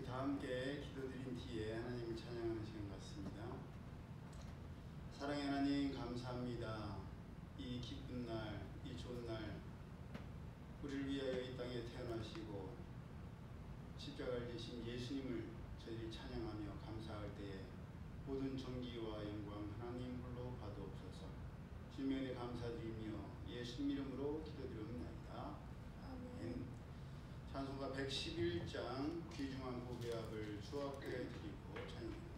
다 함께 기도드린 뒤에 하나님을 찬양하는 시간 같습니다. 사랑의 하나님 감사합니다. 이 기쁜 날, 이 좋은 날 우리를 위하여 이 땅에 태어나시고 십자가를 지신 예수님을 저희들이 찬양하며 감사할 때에 모든 존귀와 영광 하나님 홀로 받아옵소서. 주님의 은혜 감사드리며 예수님 이름으로 기도드리옵나이다. 아멘. 찬송가 111장 귀중한 고백을 수업해 드리고 찬양합니다.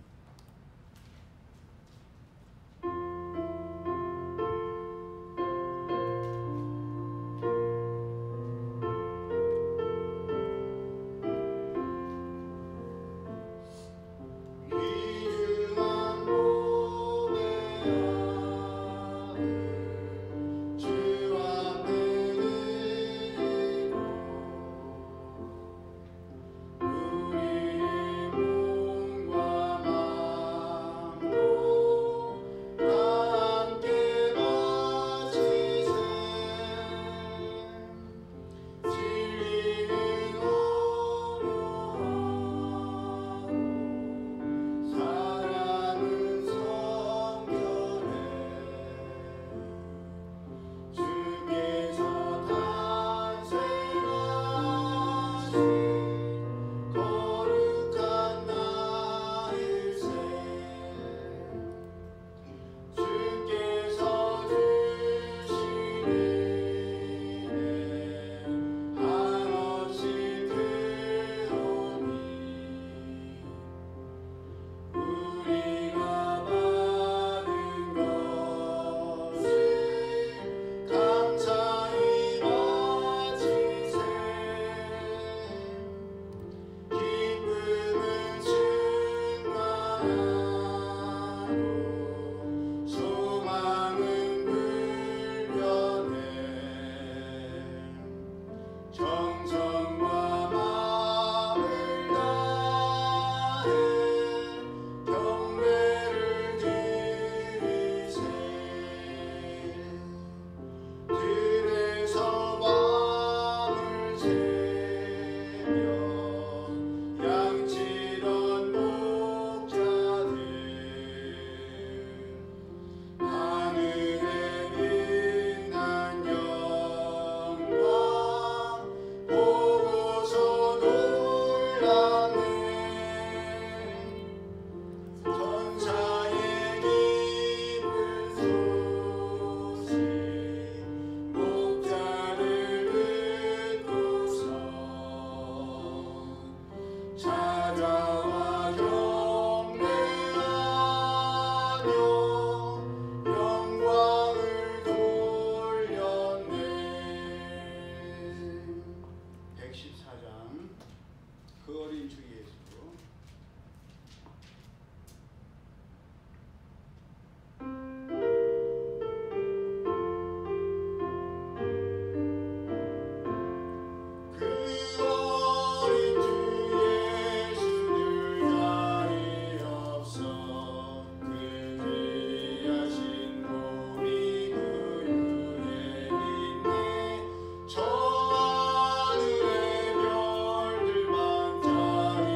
저 하늘의 별들만 잘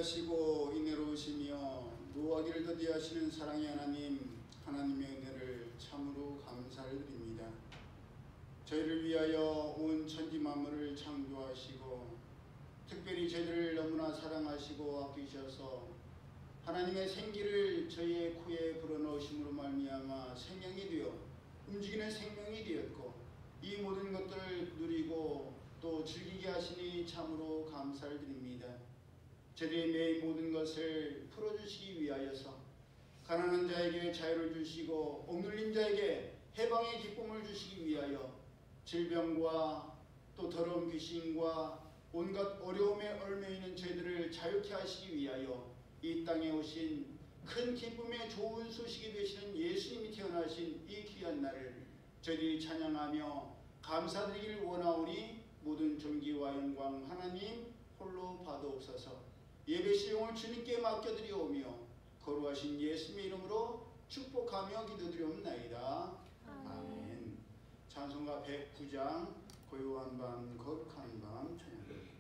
자비하시고 인애로우시며 노하기를 더디하시는 사랑의 하나님, 하나님의 은혜를 참으로 감사를 드립니다. 저희를 위하여 온 천지 만물을 창조하시고 특별히 저희를 너무나 사랑하시고 아끼셔서 하나님의 생기를 저희의 코에 불어넣으심으로 말미암아 생명이 되어 움직이는 생명이 되었고 이 모든 것들을 누리고 또 즐기게 하시니 참으로 감사를 드립니다. 저희의 매일 모든 것을 풀어주시기 위하여서 가난한 자에게 자유를 주시고 억눌린 자에게 해방의 기쁨을 주시기 위하여 질병과 또 더러운 귀신과 온갖 어려움에 얽매이는 저희들을 자유케 하시기 위하여 이 땅에 오신 큰 기쁨의 좋은 소식이 되시는 예수님이 태어나신 이 귀한 날을 저희들이 찬양하며 감사드리기를 원하오니 모든 존귀와 영광 하나님 홀로 받아옵소서. 예배 시용을 주님께 맡겨드리오며 거룩하신 예수님의 이름으로 축복하며 기도드리옵나이다. 아멘. 찬송가 109장 고요한 밤 거룩한 밤 찬양합니다.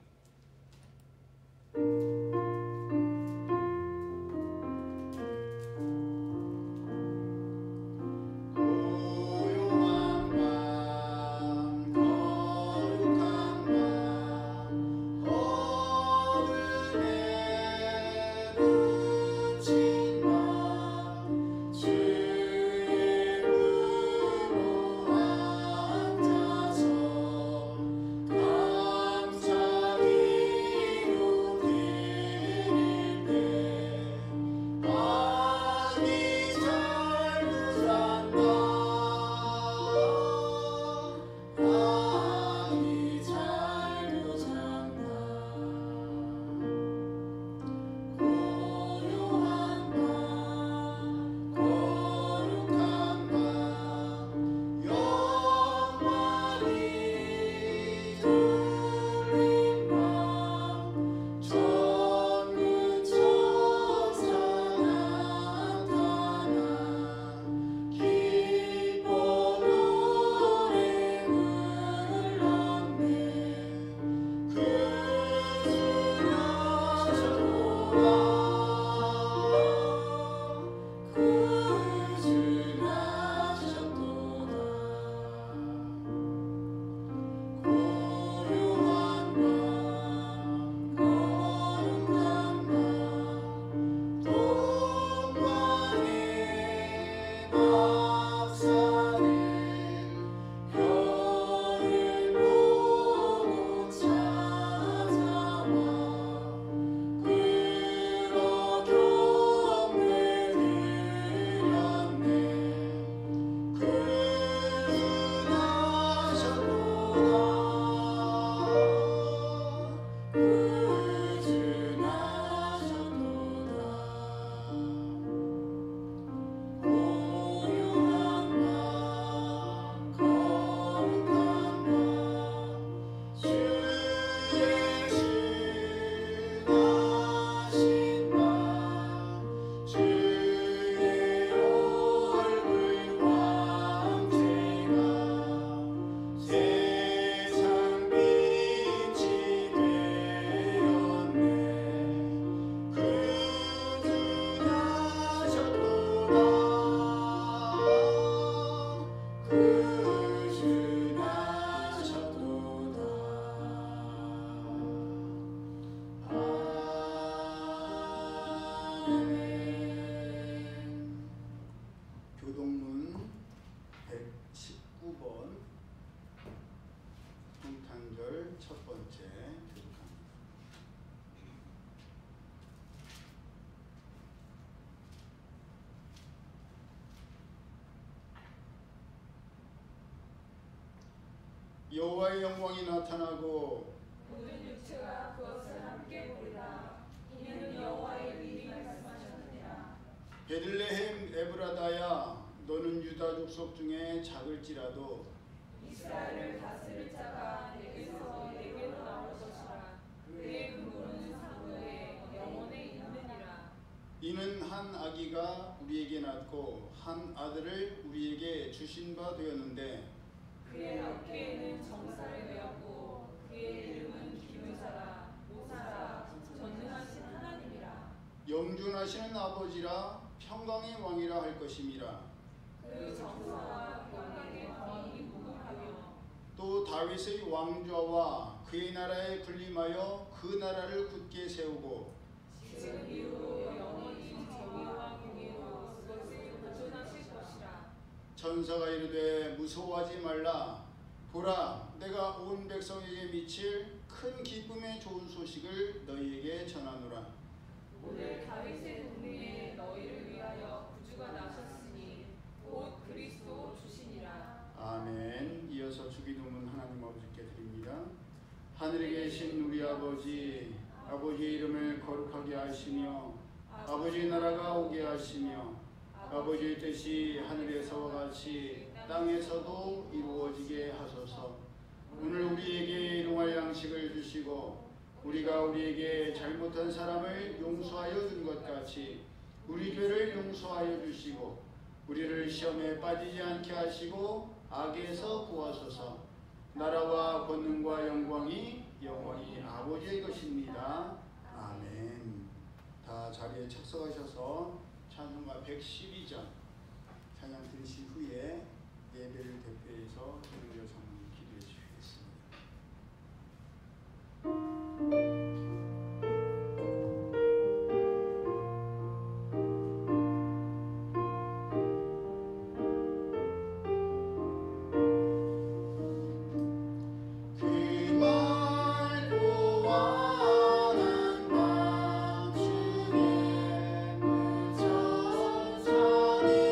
교동문 119번 성탄절 첫 번째 교독합니다. 여호와의 영광이 나타나고 모든 육체가 그것을 함께 보리라. 이는 여호와의 미리 말씀하셨느니라. 베들레헴 에브라다야, 너는 유다 족속 중에 작을지라도 이스라엘을 다스릴 자가 내게서 내게로 나올 것이라. 그의 근본은 상고에 영원에 있느니라. 이는 한 아기가 우리에게 낳고 한 아들을 우리에게 주신 바 되었는데 그의 어깨에는 정사를 메었고 그의 이름은 기묘자라, 모사라, 전능하신 하나님이라. 영존하시는 아버지라 평강의 왕이라 할 것임이라. 그 정사와 평강의 왕이 무궁하며 또 다윗의 왕좌와 그의 나라에 군림하여 그 나라를 굳게 세우고 지금 이후로 영원히 정의와 공의로 그것을 보존하실 것이라. 천사가 이르되 무서워하지 말라. 보라, 내가 온 백성에게 미칠 큰 기쁨의 좋은 소식을 너희에게 전하노라. 오늘 다윗의 동네에 너희를 위하여 구주가 나셨으니 곧 그리스도 주시니라. 아멘. 이어서 주기도문 하나님 아버지께 드립니다. 하늘에 계신 우리 아버지, 아버지의 이름을 거룩하게 하시며 아버지의 나라가 오게 하시며 아버지의 뜻이 하늘에서와 같이 땅에서도 이루어지게 하소서. 오늘 우리에게 일용할 양식을 주시고 우리가 우리에게 잘못한 사람을 용서하여 준 것 같이 우리 죄를 용서하여 주시고 우리를 시험에 빠지지 않게 하시고 악에서 구하소서. 나라와 권능과 영광이 영원히 아버지의 것입니다. 아멘. 다 자리에 착석하셔서 찬송가 112장 찬양 들으신 후에 예배를 대표해서 김은교 장로님 기도해 주시겠습니다. 천천히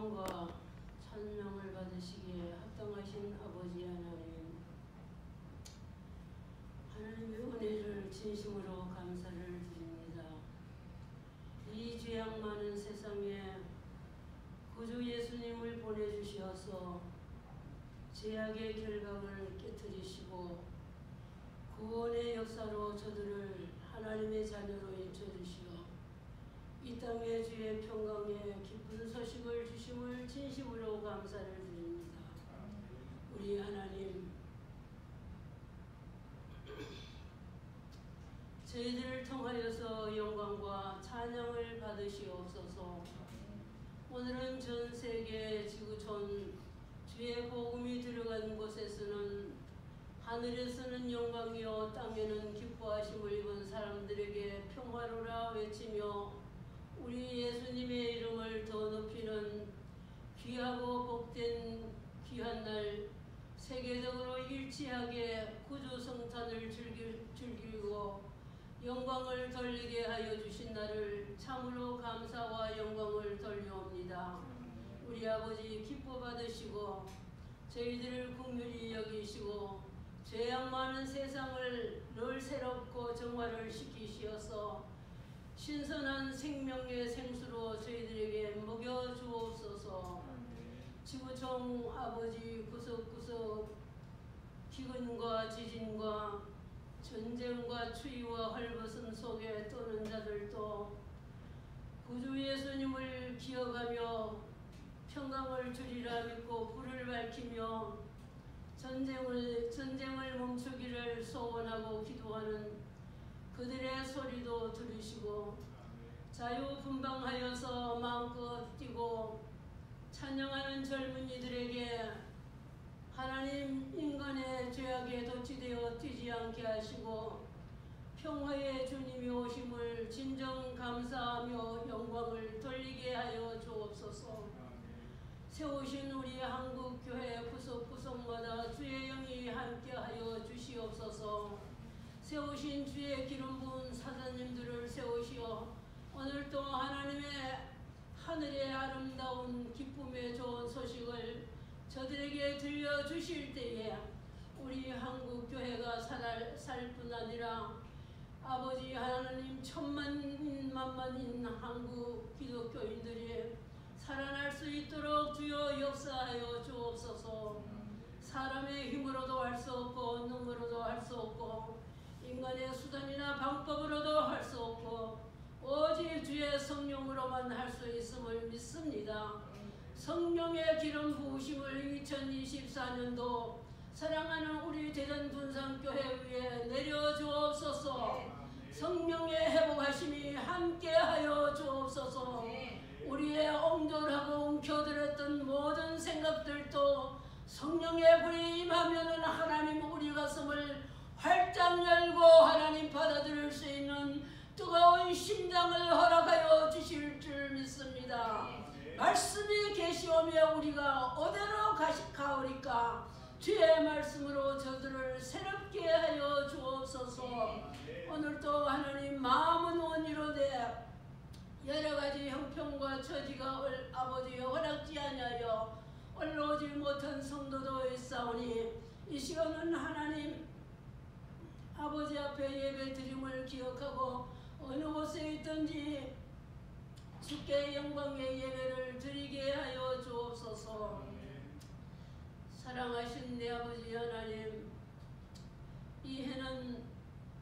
영광과 찬양을 받으시기에 합당하신 아버지 하나님, 하나님의 은혜를 진심으로 감사를 드립니다. 이 죄악 많은 세상에 구주 예수님을 보내주시어서 죄악의 결박을 깨뜨리시고 구원의 역사로 저들을 하나님의 자녀로 인쳐주시어 이 땅의 주의 평강에 기쁜 소식을 주심을 진심으로 감사를 드립니다. 우리 하나님, 저희들을 통하여서 영광과 찬양을 받으시옵소서. 오늘은 전 세계 지구촌 주의 복음이 들어간 곳에서는 하늘에서는 영광이요 땅에는 기뻐하심을 입은 사람들에게 평화로라 외치며 우리 예수님의 이름을 더 높이는 귀하고 복된 귀한 날, 세계적으로 일치하게 구주 성탄을 즐기고 영광을 돌리게 하여 주신 날을 참으로 감사와 영광을 돌려옵니다. 우리 아버지 기뻐 받으시고 저희들을 긍휼히 여기시고 죄악 많은 세상을 늘 새롭고 정화를 시키시어서 신선한 생명의 생수로 저희들에게 먹여 주옵소서. 지구촌 아버지 구석구석 기근과 지진과 전쟁과 추위와 헐벗음 속에 떠는 자들도 구주 예수님을 기억하며 평강을 주리라 믿고 불을 밝히며 전쟁을 멈추기를 소원하고 기도하는 그들의 소리도 들으시고 자유분방하여서 마음껏 뛰고 찬양하는 젊은이들에게 하나님 인간의 죄악에 도취되어 뛰지 않게 하시고 평화의 주님이 오심을 진정 감사하며 영광을 돌리게 하여 주옵소서. 세우신 우리 한국교회 구석구석마다 주의 영이 함께하여 주시옵소서. 세우신 주의 기름 부은 사장님들을 세우시어 오늘도 하나님의 하늘의 아름다운 기쁨의 좋은 소식을 저들에게 들려주실 때에 우리 한국교회가 살 뿐 아니라 아버지 하나님 천만인 만만인 한국 기독교인들이 살아날 수 있도록 주여 역사하여 주옵소서. 사람의 힘으로도 할 수 없고 능으로도 할 수 없고 인간의 수단이나 방법으로도 할 수 없고 오직 주의 성령으로만 할 수 있음을 믿습니다. 성령의 기름 부으심을 2024년도 사랑하는 우리 대전 분산교회 위에 내려주옵소서. 성령의 회복하심이 함께하여 주옵소서. 우리의 옹졸하고 움켜들었던 모든 생각들도 성령의 불이 임하면 하나님 우리 가슴을 활짝 열고 하나님 받아들일 수 있는 뜨거운 심장을 허락하여 주실 줄 믿습니다. 말씀이 계시오며 우리가 어디로 가오리까? 주의 말씀으로 저들을 새롭게 하여 주옵소서. 오늘도 하나님 마음은 원이로되 여러가지 형편과 처지가 아버지 허락지 아니하여 올라오지 못한 성도도 있사오니 이 시간은 하나님 아버지 앞에 예배 드림을 기억하고 어느 곳에 있든지 주께 영광의 예배를 드리게 하여 주옵소서. 사랑하신 내 아버지 하나님, 이 해는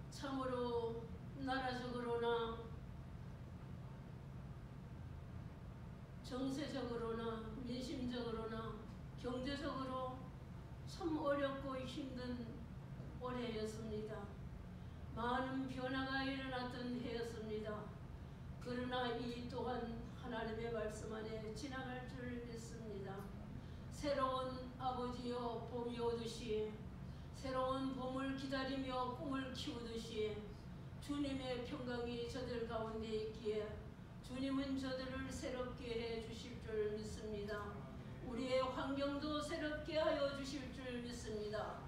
참으로 나라적으로나 정세적으로나 민심적으로나 경제적으로 참 어렵고 힘든 올해였습니다. 많은 변화가 일어났던 해였습니다. 그러나 이 또한 하나님의 말씀 안에 지나갈 줄 믿습니다. 새로운 아버지여 봄이 오듯이 새로운 봄을 기다리며 꿈을 키우듯이 주님의 평강이 저들 가운데 있기에 주님은 저들을 새롭게 해 주실 줄 믿습니다. 우리의 환경도 새롭게 하여 주실 줄 믿습니다.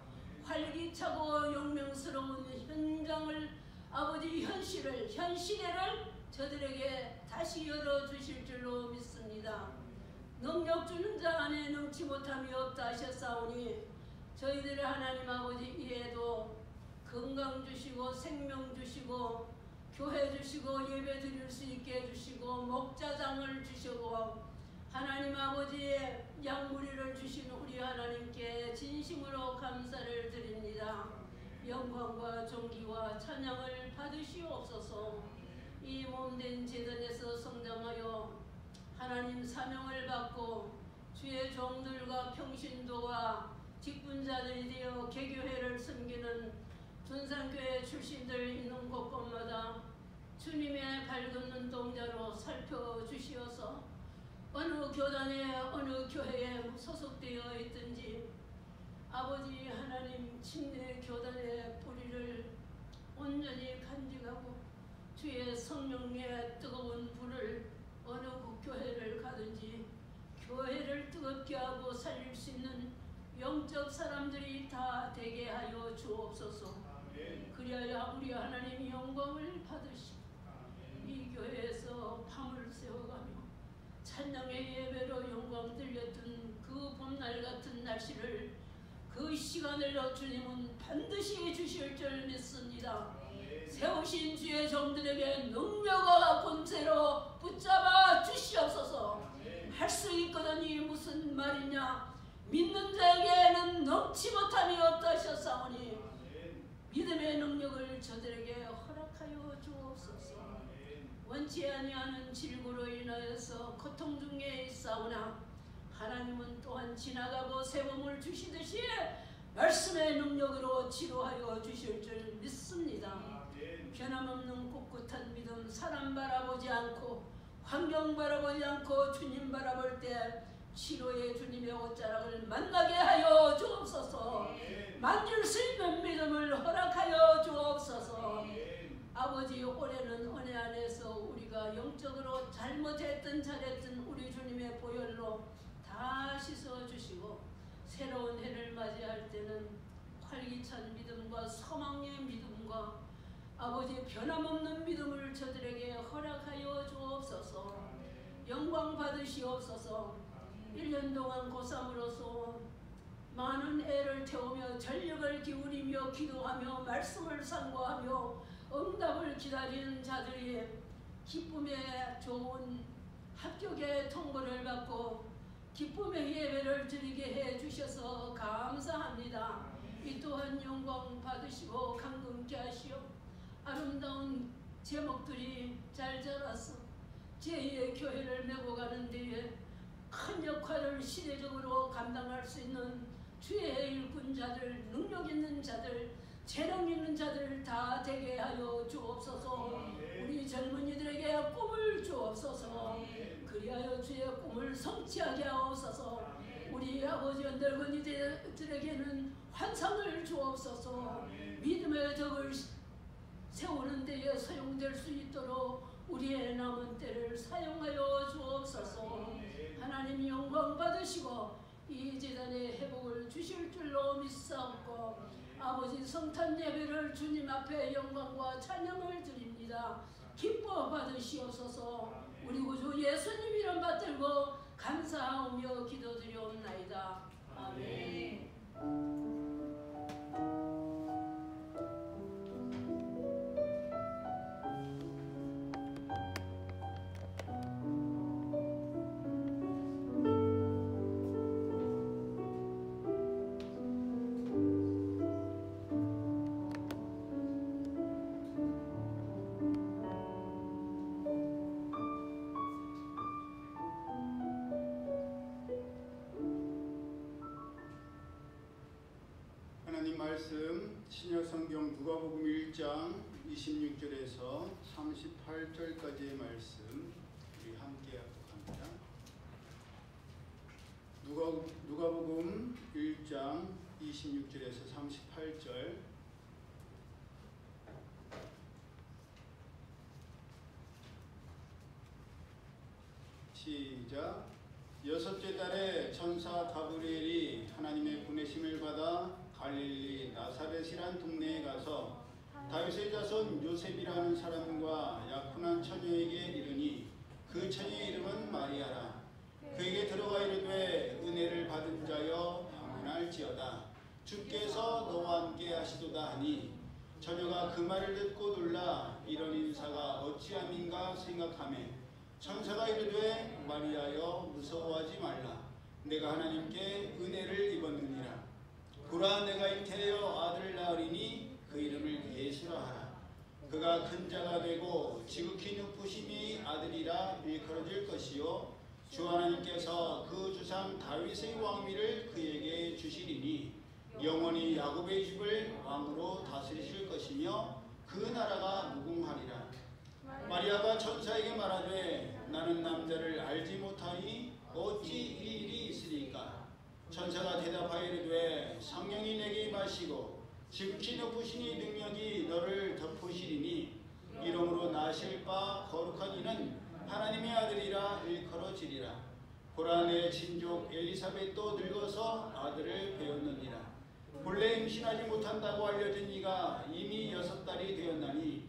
활기차고 용맹스러운 현장을 아버지 현시대를 저들에게 다시 열어주실 줄로 믿습니다. 능력 주는 자 안에 능치 못함이 없다 하셨사오니 저희들의 하나님 아버지 이에도 건강 주시고 생명 주시고 교회 주시고 예배 드릴 수 있게 해주시고 목자장을 주시고 하나님 아버지의 양무리를 주신 우리 하나님께 진심으로 감사를 드립니다. 영광과 존귀와 찬양을 받으시옵소서. 이 몸된 제단에서 성장하여 하나님 사명을 받고 주의 종들과 평신도와 직분자들이 되어 개교회를 섬기는 둔산교회 출신들 있는 곳곳마다 주님의 밝은 눈동자로 살펴주시어서 어느 교단에 어느 교회에 소속되어 있든지 아버지 하나님 침례 교단의 뿌리를 온전히 간직하고 주의 성령의 뜨거운 불을 어느 교회를 가든지 교회를 뜨겁게 하고 살릴 수 있는 영적 사람들이 다 되게 하여 주옵소서. 그리하여 우리 하나님이 영광을 받으시고 이 교회에서 밤을 새워가며 찬양의 예배로 영광 들렸던 그 봄날 같은 날씨를 그 시간을 주님은 반드시 주실 줄 믿습니다. 세우신 주의 종들에게 능력과 권세로 붙잡아 주시옵소서. 할 수 있거든이 무슨 말이냐. 믿는 자에게는 넘치 못함이 없다 하셨사오니 믿음의 능력을 저들에게 허락하여 주옵소서. 원치 아니하는 질고로 인하여서 고통 중에 있사오나 하나님은 또한 지나가고 새 몸을 주시듯이 말씀의 능력으로 치료하여 주실 줄 믿습니다. 변함없는 꿋꿋한 믿음, 사람 바라보지 않고 환경 바라보지 않고 주님 바라볼 때 치료의 주님의 옷자락을 만나게 하여 주옵소서. 만질 수 있는 믿음을 허락하여 주옵소서. 아버지 올해는 은혜 안에서 우리가 영적으로 잘못했던 잘했던 우리 주님의 보혈로 다 씻어주시고 새로운 해를 맞이할 때는 활기찬 믿음과 소망의 믿음과 아버지 변함없는 믿음을 저들에게 허락하여 주옵소서. 영광 받으시옵소서. 1년 동안 고3으로서 많은 애를 태우며 전력을 기울이며 기도하며 말씀을 상고하며 응답을 기다리는 자들이 기쁨의 좋은 합격의 통보를 받고 기쁨의 예배를 드리게 해주셔서 감사합니다. 이 또한 영광 받으시고 강건케 하시오. 아름다운 제목들이 잘 자라서 제2의 교회를 메고 가는 데에 큰 역할을 시대적으로 감당할 수 있는 주의 일꾼자들, 능력 있는 자들, 재능 있는 자들 다 되게 하여 주옵소서. 우리 젊은이들에게 꿈을 주옵소서. 그리하여 주의 꿈을 성취하게 하옵소서. 우리 아버지 늙은이들에게는 환상을 주옵소서. 믿음의 덕을 세우는 데에 사용될 수 있도록 우리의 남은 때를 사용하여 주옵소서. 하나님 영광 받으시고 이 재단의 회복을 주실 줄로 믿사옵고 아버지 성탄 예배를 주님 앞에 영광과 찬양을 드립니다. 기뻐 받으시옵소서. 우리 구주 예수님 이름 받들고 감사하며 기도드리옵나이다. 아멘. 말씀 신약성경 누가복음 1장 26절에서 38절까지의 말씀 우리 함께 합독합니다. 누가복음 1장 26절에서 38절 시작. 여섯째 달에 천사 가브리엘이 하나님의 보내심을 받아 갈릴리 나사렛이란 동네에 가서 다윗의 자손 요셉이라는 사람과 약혼한 처녀에게 이르니 그 처녀의 이름은 마리아라. 그에게 들어가 이르되 은혜를 받은 자여 평안할지어다. 주께서 너와 함께 하시도다 하니 처녀가 그 말을 듣고 놀라 이런 인사가 어찌함인가 생각하매 천사가 이르되 마리아여 무서워하지 말라. 내가 하나님께 은혜를 입었느니라. 보라 내가 잉태하여 아들을 낳으리니 그 이름을 예수라 하라. 그가 큰 자가 되고 지극히 높으심이 아들이라 일컬어질 것이요 주 하나님께서 그 주상 다윗의 왕위를 그에게 주시리니 영원히 야곱의 집을 왕으로 다스리실 것이며 그 나라가 무궁하리라. 마리아가 천사에게 말하되 나는 남자를 알지 못하니 어찌 이 일이 있으리까? 천사가 대답하여 이르되 성령이 내게 임하시고 지극히 높으시니 능력이 너를 덮으시리니 이름으로 나실 바 거룩한 이는 하나님의 아들이라 일컬어지리라. 보라 내 친족 엘리사벳도 늙어서 아들을 배웠느니라. 본래 임신하지 못한다고 알려진 이가 이미 6달이 되었나니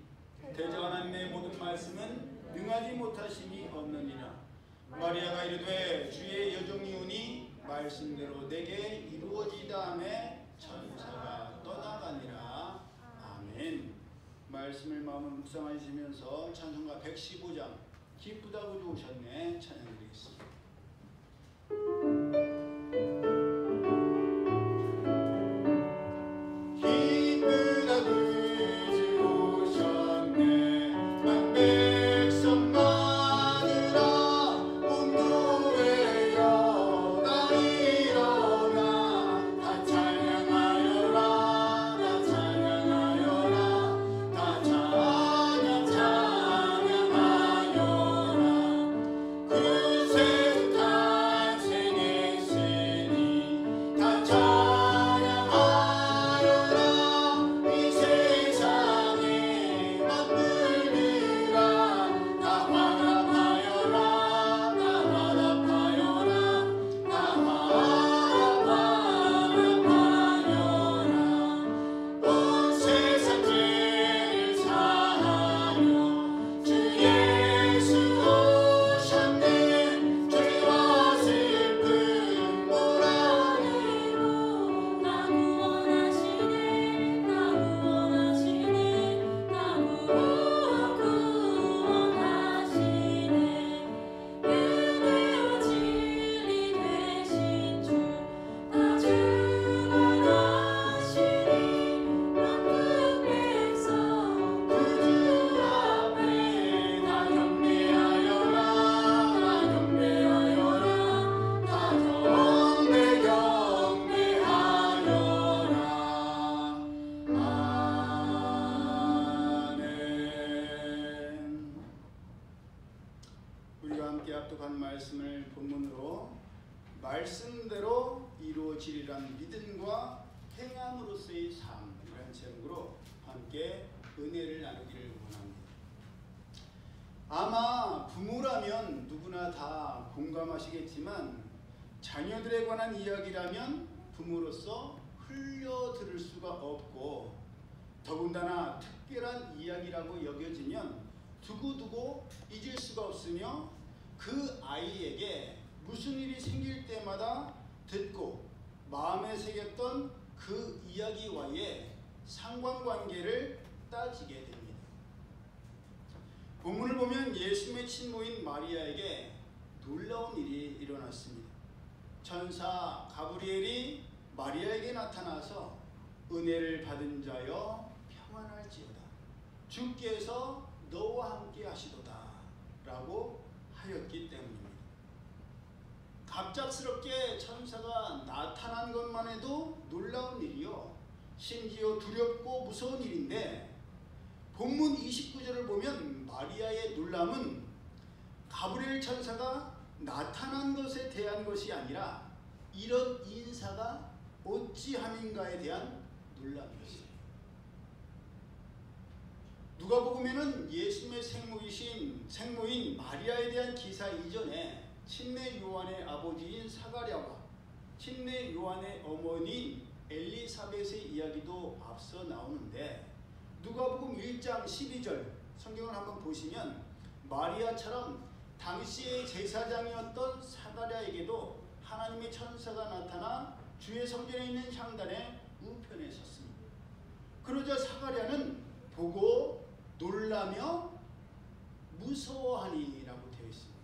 대저 하나님의 모든 말씀은 능하지 못하심이 없느니라. 마리아가 이르되 주의 여종이오니 말씀대로 내게 이루어지다 하매 천사가 떠나가니라. 아멘. 말씀을 마음으로 묵상하시면서 찬송가 115장 기쁘다고 좋으셨네 찬양드리겠습니다. 말씀을 본문으로 말씀대로 이루어지리란 믿음과 행함으로서의 삶이라는 제목으로 함께 은혜를 나누기를 원합니다. 아마 부모라면 누구나 다 공감하시겠지만 자녀들에 관한 이야기라면 부모로서 흘려들을 수가 없고 더군다나 특별한 이야기라고 여겨지면 두고두고 잊을 수가 없으며 그 아이에게 무슨 일이 생길 때마다 듣고 마음에 새겼던 그 이야기와의 상관관계를 따지게 됩니다. 본문을 보면 예수님의 친모인 마리아에게 놀라운 일이 일어났습니다. 천사 가브리엘이 마리아에게 나타나서 은혜를 받은 자여 평안할지어다. 주께서 너와 함께 하시도다 라고 하였기 때문입니다. 갑작스럽게 천사가 나타난 것만 해도 놀라운 일이요, 심지어 두렵고 무서운 일인데 본문 29절을 보면 마리아의 놀람은 가브리엘 천사가 나타난 것에 대한 것이 아니라 이런 인사가 어찌함인가에 대한 놀람이었어요. 누가복음에는 예수님의 생모인 마리아에 대한 기사 이전에 침례 요한의 아버지인 사가랴와 침례 요한의 어머니인 엘리사벳의 이야기도 앞서 나오는데 누가복음 1장 12절 성경을 한번 보시면 마리아처럼 당시의 제사장이었던 사가랴에게도 하나님의 천사가 나타나 주의 성전에 있는 향단의 우편에 섰습니다. 그러자 사가랴는 보고 놀라며 무서워하니라고 되어 있습니다.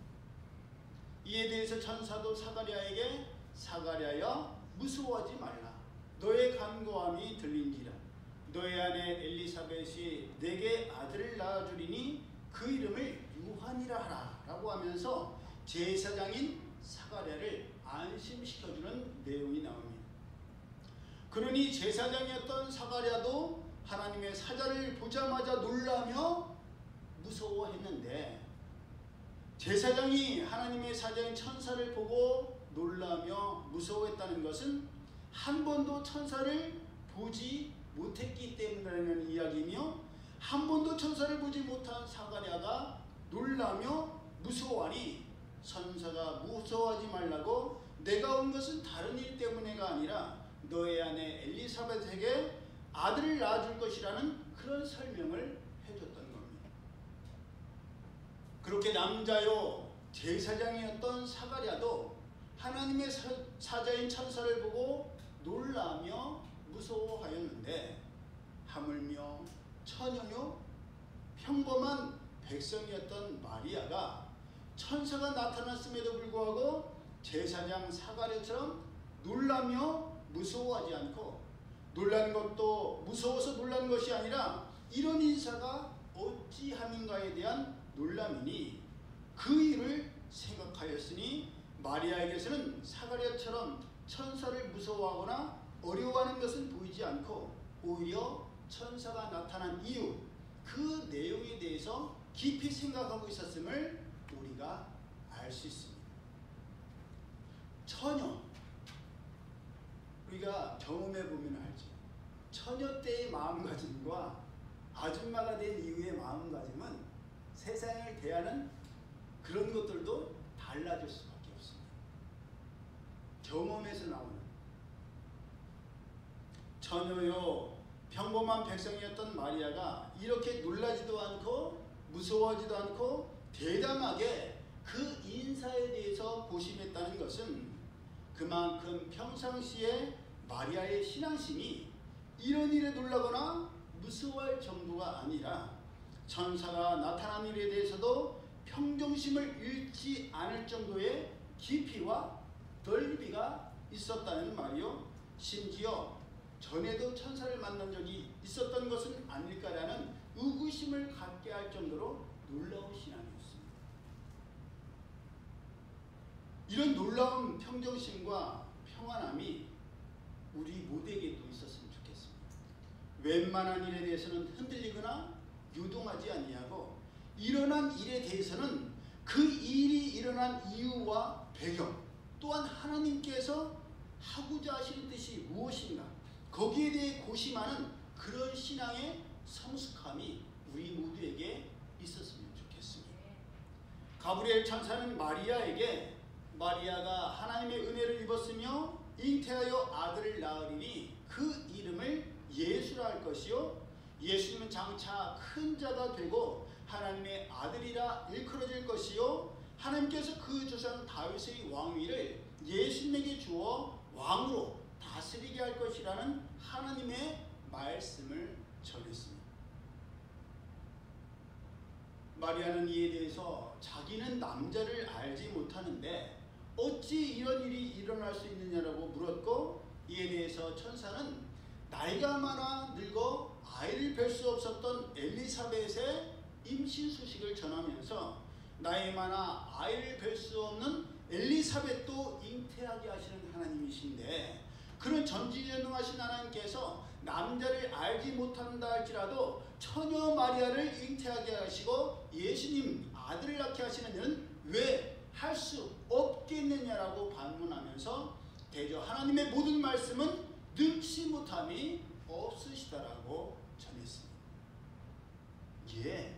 이에 대해서 천사도 사가랴에게 사가랴여 무서워하지 말라. 너의 간구함이 들린지라. 너의 아내 엘리사벳이 내게 아들을 낳아주리니 그 이름을 요한이라 하라 라고 하면서 제사장인 사가랴를 안심시켜주는 내용이 나옵니다. 그러니 제사장이었던 사가랴도 하나님의 사자를 보자마자 놀라며 무서워했는데, 제사장이 하나님의 사자인 천사를 보고 놀라며 무서워했다는 것은 한 번도 천사를 보지 못했기 때문이라는 이야기이며, 한 번도 천사를 보지 못한 사가랴가 놀라며 무서워하니 천사가 무서워하지 말라고 내가 온 것은 다른 일 때문에가 아니라 너의 아내 엘리사벳에게 아들을 낳아줄 것이라는 그런 설명을 해줬던 겁니다. 그렇게 남자요 제사장이었던 사가랴도 하나님의 사자인 천사를 보고 놀라며 무서워하였는데, 하물며 처녀요 평범한 백성이었던 마리아가 천사가 나타났음에도 불구하고 제사장 사가랴처럼 놀라며 무서워하지 않고, 놀란 것도 무서워서 놀란 것이 아니라 이런 인사가 어찌함인가에 대한 놀람이니 그 일을 생각하였으니, 마리아에게서는 사가랴처럼 천사를 무서워하거나 어려워하는 것은 보이지 않고 오히려 천사가 나타난 이유, 그 내용에 대해서 깊이 생각하고 있었음을 우리가 알 수 있습니다. 처녀, 우리가 경험해 보면 알죠. 처녀 때의 마음가짐과 아줌마가 된 이후의 마음가짐은 세상을 대하는 그런 것들도 달라질 수밖에 없습니다. 경험에서 나오는. 처녀요 평범한 백성이었던 마리아가 이렇게 놀라지도 않고 무서워하지도 않고 대담하게 그 인사에 대해서 고심했다는 것은 그만큼 평상시에 마리아의 신앙심이 이런 일에 놀라거나 무서워할 정도가 아니라 천사가 나타난 일에 대해서도 평정심을 잃지 않을 정도의 깊이와 넓이가 있었다는 말이요, 심지어 전에도 천사를 만난 적이 있었던 것은 아닐까라는 의구심을 갖게 할 정도로 놀라운 신앙이었습니다. 이런 놀라운 평정심과 평안함이 우리 모두에게도 있었으면 좋겠습니다. 웬만한 일에 대해서는 흔들리거나 유동하지 아니하고, 일어난 일에 대해서는 그 일이 일어난 이유와 배경, 또한 하나님께서 하고자 하시는 뜻이 무엇인가, 거기에 대해 고심하는 그런 신앙의 성숙함이 우리 모두에게 있었으면 좋겠습니다. 가브리엘 천사는 마리아에게 마리아가 하나님의 은혜를 입었으며 잉태하여 아들을 낳으리니 그 이름을 예수라 할 것이요, 예수님은 장차 큰 자가 되고 하나님의 아들이라 일컬어질 것이요, 하나님께서 그 조상 다윗의 왕위를 예수님에게 주어 왕으로 다스리게 할 것이라는 하나님의 말씀을 전했습니다. 마리아는 이에 대해서 자기는 남자를 알지 못하는데 어찌 이런 일이 일어날 수 있느냐라고 물었고, 이에 대해서 천사는 나이가 많아 늙어 아이를 뵐 수 없었던 엘리사벳의 임신 소식을 전하면서 나이 많아 아이를 뵐 수 없는 엘리사벳도 잉태하게 하시는 하나님이신데, 그런 전지전능하신 하나님께서 남자를 알지 못한다 할지라도 처녀 마리아를 잉태하게 하시고 예수님 아들을 낳게 하시는 일은 왜 할 수 없겠느냐라고 반문하면서 대저 하나님의 모든 말씀은 능치 못함이 없으시다라고 전했습니다. 예,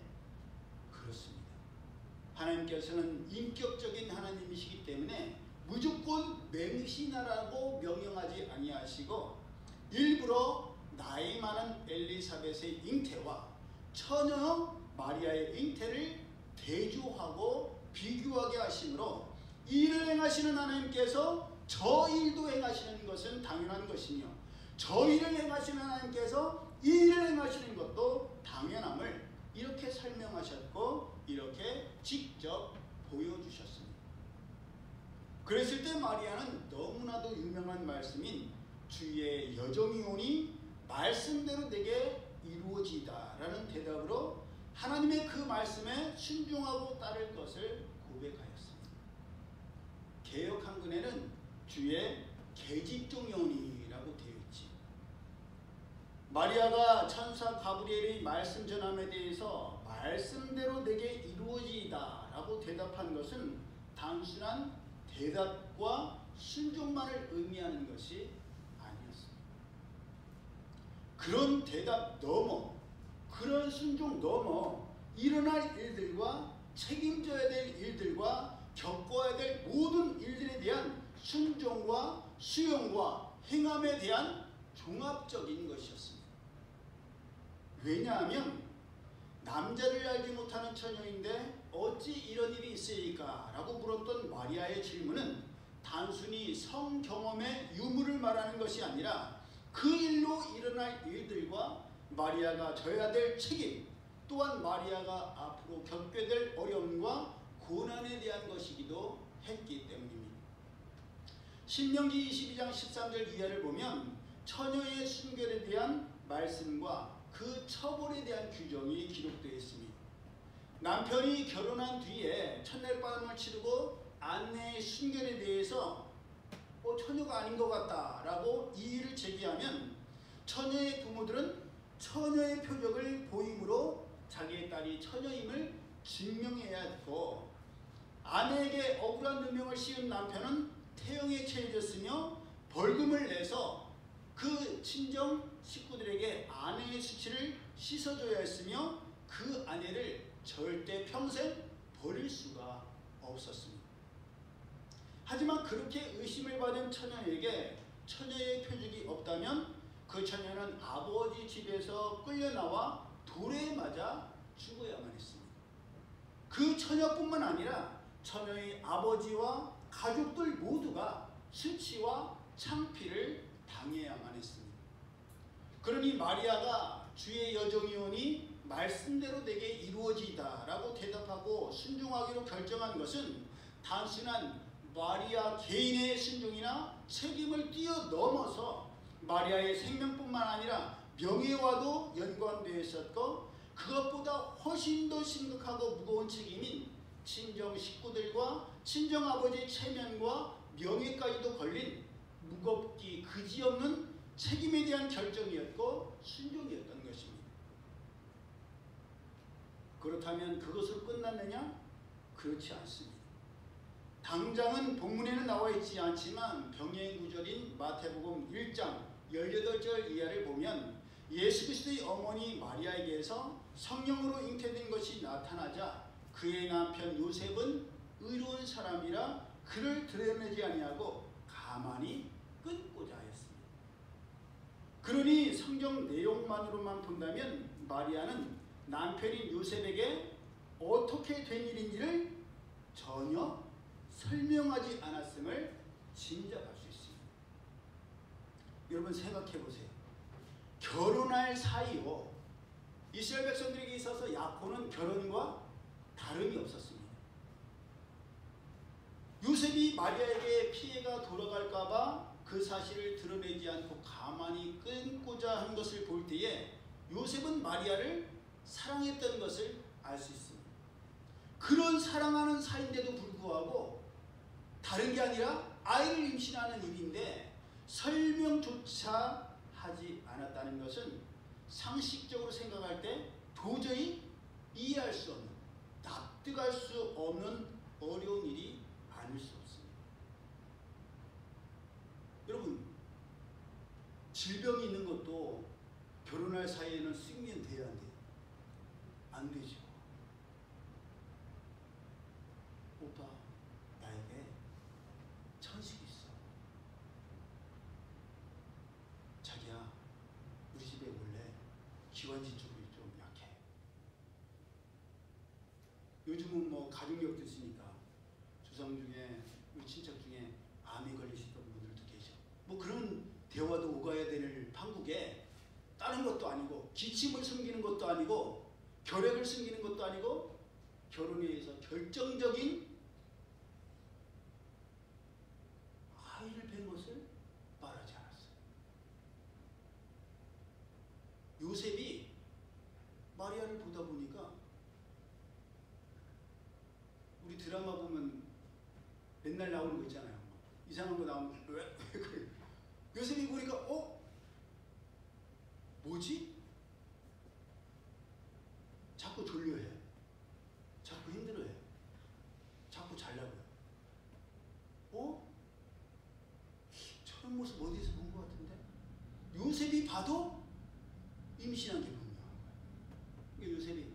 그렇습니다. 하나님께서는 인격적인 하나님이시기 때문에 무조건 맹신하라고 명령하지 아니하시고, 일부러 나이 많은 엘리사벳의 잉태와 처녀 마리아의 잉태를 대조하고 비교하게 하심으로 이 일을 행하시는 하나님께서 저 일도 행하시는 것은 당연한 것이며 저 일을 행하시는 하나님께서 이 일을 행하시는 것도 당연함을 이렇게 설명하셨고 이렇게 직접 보여주셨습니다. 그랬을 때 마리아는 너무나도 유명한 말씀인 주의 여정이 오니 말씀대로 내게 이루어지다 라는 대답으로 하나님의 그 말씀에 순종하고 따를 것을 고백하였습니다. 개역 한글에는 주의 계집종이 오니라고 되어 있지. 마리아가 천사 가브리엘의 말씀 전함에 대해서 말씀대로 내게 이루어지이다 라고 대답한 것은 단순한 대답과 순종만을 의미하는 것이 아니었습니다. 그런 대답 넘어, 그런 순종 넘어 일어날 일들과 책임져야 될 일들과 겪어야 될 모든 일들에 대한 순종과 수용과 행함에 대한 종합적인 것이었습니다. 왜냐하면 남자를 알지 못하는 처녀인데 어찌 이런 일이 있으리까? 라고 물었던 마리아의 질문은 단순히 성경험의 유무를 말하는 것이 아니라 그 일로 일어날 일들과 마리아가 져야 될 책임, 또한 마리아가 앞으로 겪게 될 어려움과 고난에 대한 것이기도 했기 때문입니다. 신명기 22장 13절 이하를 보면 처녀의 순결에 대한 말씀과 그 처벌에 대한 규정이 기록되어 있습니다. 남편이 결혼한 뒤에 첫날 밤을 치르고 아내의 순결에 대해서 처녀가 아닌 것 같다라고 이의를 제기하면 처녀의 부모들은 처녀의 표적을 보임으로 자기의 딸이 처녀임을 증명해야 했고, 아내에게 억울한 누명을 씌운 남편은 태형에 처해졌으며 벌금을 내서 그 친정 식구들에게 아내의 수치를 씻어줘야 했으며 그 아내를 절대 평생 버릴 수가 없었습니다. 하지만 그렇게 의심을 받은 처녀에게 처녀의 표적이 없다면 그 처녀는 아버지 집에서 끌려나와 돌에 맞아 죽어야만 했습니다. 그 처녀뿐만 아니라 처녀의 아버지와 가족들 모두가 수치와 창피를 당해야만 했습니다. 그러니 마리아가 주의 여정이 오니 말씀대로 내게 이루어지이다 라고 대답하고 순종하기로 결정한 것은 단순한 마리아 개인의 순종이나 책임을 뛰어넘어서 마리아의 생명뿐만 아니라 명예와도 연관되어 있었고, 그것보다 훨씬 더 심각하고 무거운 책임인 친정 식구들과 친정 아버지의 체면과 명예까지도 걸린 무겁기 그지없는 책임에 대한 결정이었고 순종이었던 것입니다. 그렇다면 그것으로 끝났느냐? 그렇지 않습니다. 당장은 본문에는 나와 있지 않지만 병행 구절인 마태복음 1장 18절 이하를 보면 예수 그리스도의 어머니 마리아에게서 성령으로 잉태된 것이 나타나자 그의 남편 요셉은 의로운 사람이라 그를 드러내지 아니하고 가만히 끊고자 하였습니다. 그러니 성경 내용만으로만 본다면 마리아는 남편인 요셉에게 어떻게 된 일인지를 전혀 설명하지 않았음을 짐작할 수 있습니다. 여러분 생각해 보세요. 결혼할 사이요, 이스라엘 백성들에게 있어서 약혼은 결혼과 다름이 없었습니다. 요셉이 마리아에게 피해가 돌아갈까봐 그 사실을 드러내지 않고 가만히 끊고자 한 것을 볼 때에 요셉은 마리아를 사랑했던 것을 알 수 있습니다. 그런 사랑하는 사이인데도 불구하고 다른 게 아니라 아이를 임신하는 일인데 설명조차 하지 않았다는 것은 상식적으로 생각할 때 도저히 이해할 수 없는, 납득할 수 없는 어려운 일이 아닐 수 없습니다. 여러분, 질병이 있는 것도 결혼할 사이에는 승인이 돼야 안 돼요? 안 되죠. 오빠, 나에게 천식이 있어. 자기야, 우리 집에 원래 기관지 쪽이 좀 약해. 요즘은 뭐 가족력도 있으니까 조상 중에 우리 친척 중에 암에 걸리셨던 분들도 계셔. 뭐 그런 대화도 오가야 될 판국에 다른 것도 아니고 기침을 숨기는 것도 아니고 결핵을 숨기는 것도 아니고 결혼에 의해서 결정적인 아이를 뵌 것을 말하지 않았어요. 요셉이 마리아를 보다 보니까 우리 드라마 보면 맨날 나오는 거 있잖아요. 이상한 거 나오면 왜 그래? 요셉이 보니까 뭐지? 자꾸 졸려해. 자꾸 힘들어해. 자꾸 잘나고요. 저런 모습 어디서 본 것 같은데? 요셉이 봐도 임신한 게 분명한 거야. 그러니까 요셉이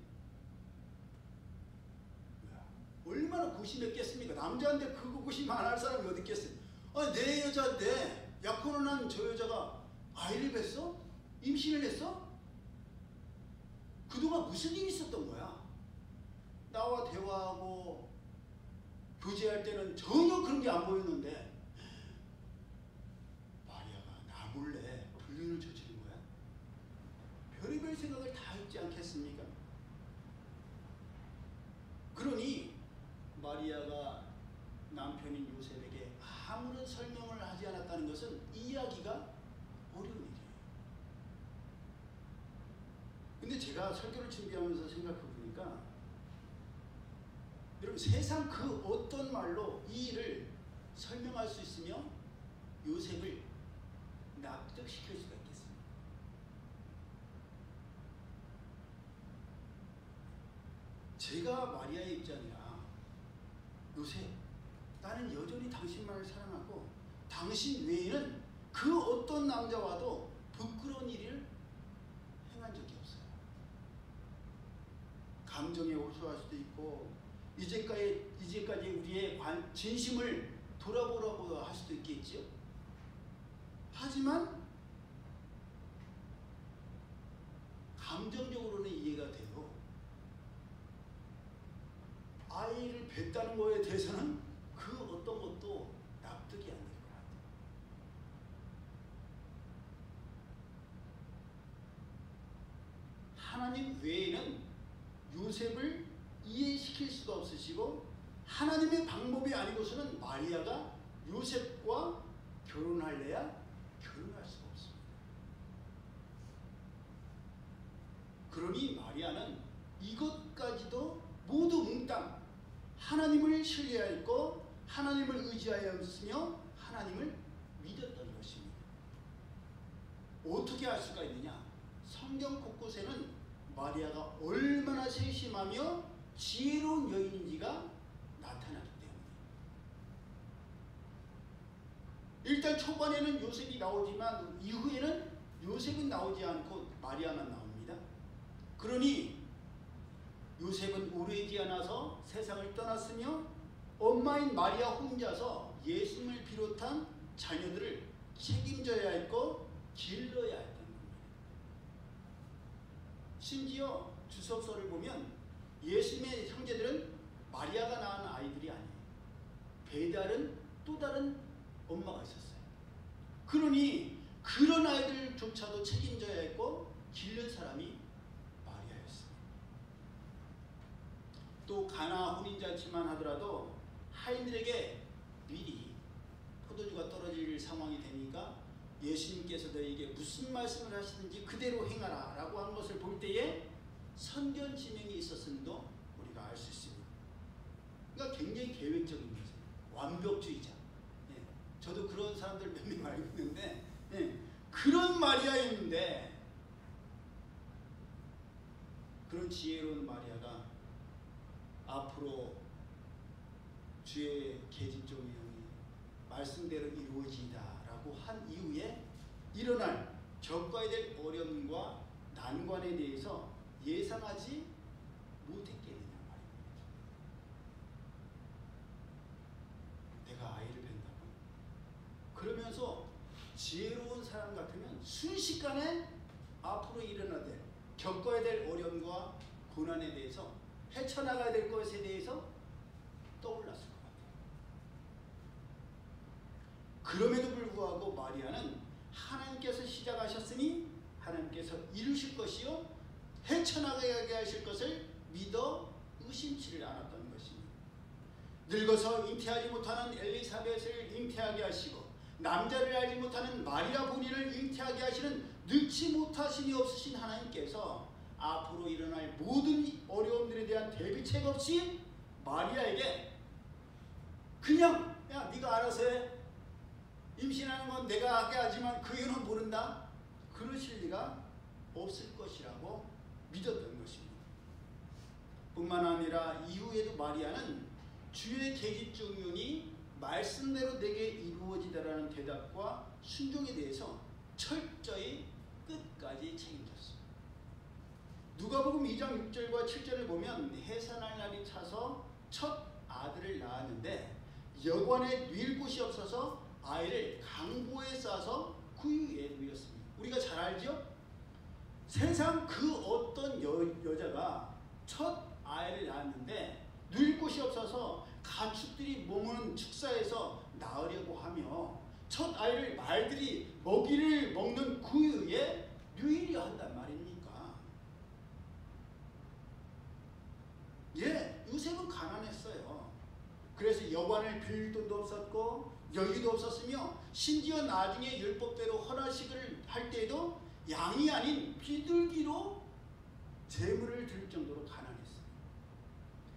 얼마나 고심했겠습니까? 남자인데 그거 고심 안 할 사람이 어디 있겠어요? 내 여자인데 약혼한 저 여자가 아이를 뱄어? 임신을 했어? 그동안 무슨 일이 있었던 거야? 나와 대화하고 교제할 때는 전혀 그런 게 안 보였는데 마리아가 나 몰래 불륜을 저지른 거야? 별의별 생각을 다 했지 않겠습니까? 그러니 마리아가 남편인 요셉에게 아무런 설명을 하지 않았다는 것은 이해하기가 어려운 일이에요. 근데 제가 설교를 준비하면서 생각해 보니까 여러분 세상 그 어떤 말로 이 일을 설명할 수 있으며 요셉을 납득시킬 수가 있겠습니다. 제가 마리아의 입장이라 요셉, 나는 여전히 당신만을 사랑하고 당신 외에는 그 어떤 남자와도 부끄러운 일을 행한 적이 없어요. 감정에 호소할 수도 있고 이제까지 우리의 진심을 돌아보라고 할 수도 있겠죠. 하지만 감정적으로는 이해가 돼요. 아이를 뱄다는 거에 대해서는 그 어떤 것도 납득이 안 될 것 같아요. 하나님 외에는 요셉을 이해시킬 수가 없으시고 하나님의 방법이 아니고서는 마리아가 요셉과 결혼할래야 결혼할 수가 없습니다. 그러니 마리아는 이것까지도 모두 몽땅 하나님을 신뢰하였고 하나님을 의지하였으며 하나님을 믿었던 것입니다. 어떻게 알 수가 있느냐? 성경 곳곳에는 마리아가 얼마나 세심하며 지혜로운 여인인지가 나타나기 때문에 일단 초반에는 요셉이 나오지만 이후에는 요셉은 나오지 않고 마리아만 나옵니다. 그러니 요셉은 오래지 않아서 세상을 떠났으며 엄마인 마리아 혼자서 예수님을 비롯한 자녀들을 책임져야 했고 길러야 했던 겁니다. 심지어 주석서를 보면 예수님의 형제들은 마리아가 낳은 아이들이 아니에요. 배다른 또 다른 엄마가 있었어요. 그러니 그런 아이들조차도 책임져야 했고 길른 사람이 마리아였습니다. 또 가나 혼인잔치만 하더라도 하인들에게 미리 포도주가 떨어질 상황이 되니까 예수님께서 너에게 무슨 말씀을 하시는지 그대로 행하라 라고 한 것을 볼 때에 선견 지명이 있었음도 우리가 알 수 있습니다. 그러니까 굉장히 계획적인 거죠. 완벽주의자. 저도 그런 사람들 몇 명 알고 있는데 그런 마리아였는데 그런 지혜로운 마리아가 앞으로 주의 계집종의 영이 말씀대로 이루어지이다 라고 한 이후에 일어날 겪어야 될 어려움과 난관에 대해서 예상하지 못했겠느냐 말입니다. 내가 아이를 뵌다고? 그러면서 지혜로운 사람 같으면 순식간에 앞으로 일어나야 될 겪어야 될 어려움과 고난에 대해서 헤쳐나가야 될 것에 대해서 떠올랐을 것 같아요. 그럼에도 불구하고 마리아는 하나님께서 시작하셨으니 하나님께서 이루실 것이요 헤쳐나가게 하실 것을 믿어 의심치를 않았던 것입니다. 늙어서 잉태하지 못하는 엘리사벳을 잉태하게 하시고 남자를 알지 못하는 마리아 본인을 잉태하게 하시는 늙지 못하심이 없으신 하나님께서 앞으로 일어날 모든 어려움들에 대한 대비책 없이 마리아에게 그냥 야 네가 알아서 해. 임신하는 건 내가 하게 하지만 그 이유는 모른다. 그러실 리가 없을 것이라고 믿었던 것입니다. 뿐만 아니라 이후에도 마리아는 주의 계집종윤이 말씀대로 내게 이루어지다라는 대답과 순종에 대해서 철저히 끝까지 책임졌습니다. 누가복음 2장 6절과 7절을 보면 해산할 날이 차서 첫 아들을 낳았는데 여관에 누일 곳이 없어서 아이를 강보에 싸서 구유에 누였습니다. 우리가 잘 알죠? 세상 그 어떤 여자가 첫 아이를 낳았는데 누일 곳이 없어서 가축들이 머무는 축사에서 낳으려고 하며 첫 아이를 말들이 먹이를 먹는 구유에 누이려 한단 말입니까? 예, 요셉은 가난했어요. 그래서 여관을 빌릴 돈도 없었고 여유도 없었으며 심지어 나중에 율법대로 헌화식을 할 때에도 양이 아닌 비둘기로 제물을 드릴 정도로 가난했어요.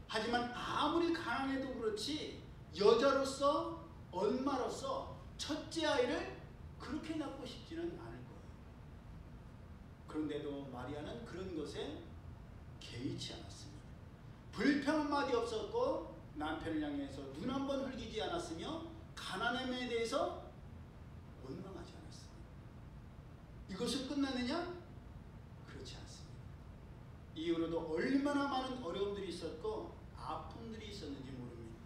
하지만 아무리 가난해도 그렇지 여자로서 엄마로서 첫째 아이를 그렇게 낳고 싶지는 않을 거예요. 그런데도 마리아는 그런 것에 개의치 않았습니다. 불평 한마디 없었고 남편을 향해서 눈 한 번 흘리지 않았으며 가난함에 대해서 원망하지 않았습니다. 이것을 끝나느냐? 그렇지 않습니다. 이후로도 얼마나 많은 어려움들이 있었고 아픔들이 있었는지 모릅니다.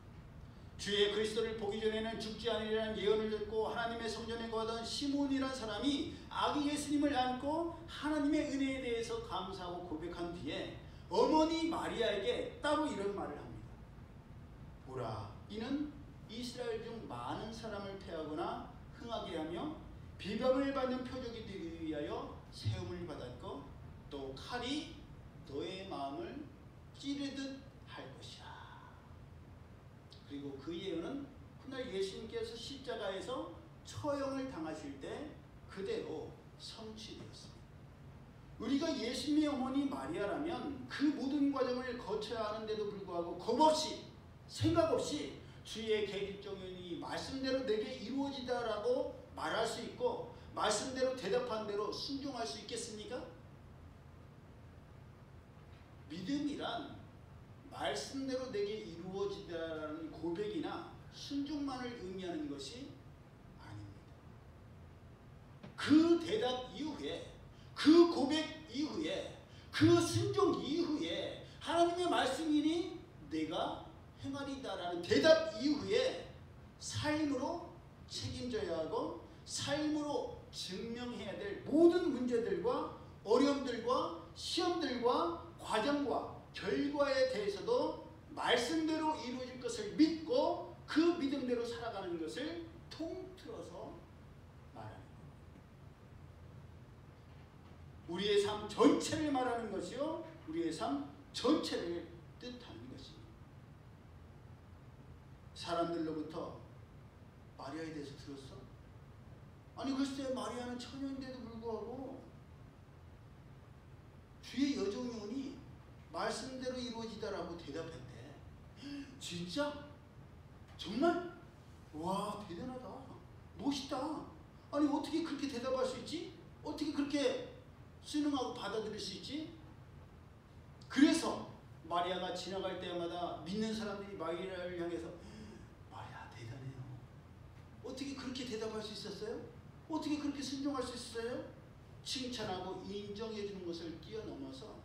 주의 그리스도를 보기 전에는 죽지 않으리라는 예언을 듣고 하나님의 성전에 거하던 시몬이라는 사람이 아기 예수님을 안고 하나님의 은혜에 대해서 감사하고 고백한 뒤에 어머니 마리아에게 따로 이런 말을 합니다. 보라, 이는 이스라엘 중 많은 사람을 패하거나 흥하게 하며 비방을 받는 표적이 되기 위하여 세움을 받았고 또 칼이 너의 마음을 찌르듯 할 것이라. 그리고 그 예언은 훗날 예수님께서 십자가에서 처형을 당하실 때 그대로 성취되었습니다. 우리가 예수님의 어머니 마리아라면 그 모든 과정을 거쳐야 하는데도 불구하고 겁없이 생각 없이 주의 계집종윤이 말씀대로 내게 이루어지다라고 말할 수 있고 말씀대로 대답한 대로 순종할 수 있겠습니까? 믿음이란 말씀대로 내게 이루어지다라는 고백이나 순종만을 의미하는 것이 아닙니다. 그 대답 이후에 그 고백 이후에 그 순종 이후에 하나님의 말씀이니 내가 행하리다라는 대답 이후에 삶으로 책임져야 하고 삶으로 증명해야 될 모든 문제들과 어려움들과 시험들과 과정과 결과에 대해서도 말씀대로 이루어질 것을 믿고 그 믿음대로 살아가는 것을 통틀어서 말하는 겁니다. 우리의 삶 전체를 말하는 것이요 우리의 삶 전체를 뜻하는 것입니다. 사람들로부터 마리아에 대해서 들었어? 아니 글쎄 마리아는 처녀인데도 불구하고 주의 여종윤이 말씀대로 이루어지다라고 대답했대. 진짜? 정말? 와 대단하다. 멋있다. 아니 어떻게 그렇게 대답할 수 있지? 어떻게 그렇게 순응하고 받아들일 수 있지? 그래서 마리아가 지나갈 때마다 믿는 사람들이 마리아를 향해서 마리아 대단해요. 어떻게 그렇게 대답할 수 있었어요? 어떻게 그렇게 순종할 수 있었어요? 칭찬하고 인정해 주는 것을 뛰어넘어서